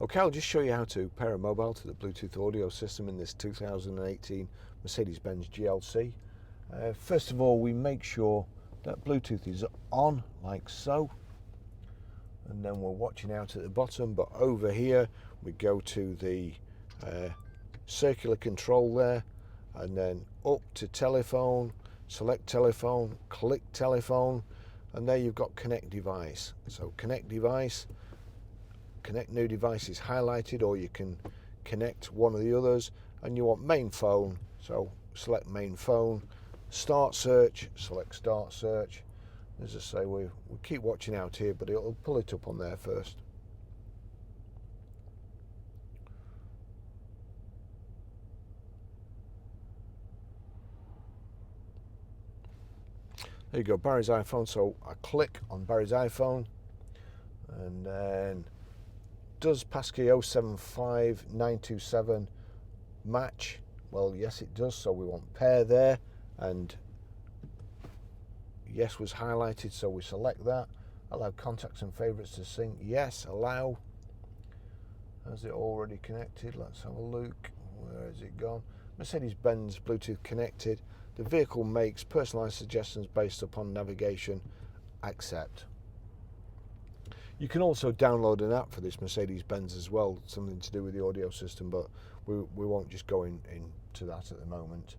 Okay, I'll just show you how to pair a mobile to the Bluetooth audio system in this 2018 Mercedes Benz GLC. First of all, we make sure that Bluetooth is on, like so, and then we're watching out at the bottom, but over here we go to the circular control there, and then up to telephone, select telephone, click telephone, and there you've got connect device. So connect device, connect new device is highlighted, or you can connect one of the others, and you want main phone, so select main phone. Start search, select start search. As I say, we keep watching out here, but it'll pull it up on there first. There you go, Barry's iPhone. So I click on Barry's iPhone, and then does passkey 075927 match? Well, yes it does, so we want pair there, and yes was highlighted, so we select that. Allow contacts and favorites to sync, yes. Allow. Has it already connected? Let's have a look. Where has it gone? Mercedes Benz Bluetooth connected. The vehicle makes personalized suggestions based upon navigation. Accept. You can also download an app for this Mercedes Benz as well, something to do with the audio system, but we won't just go into that at the moment.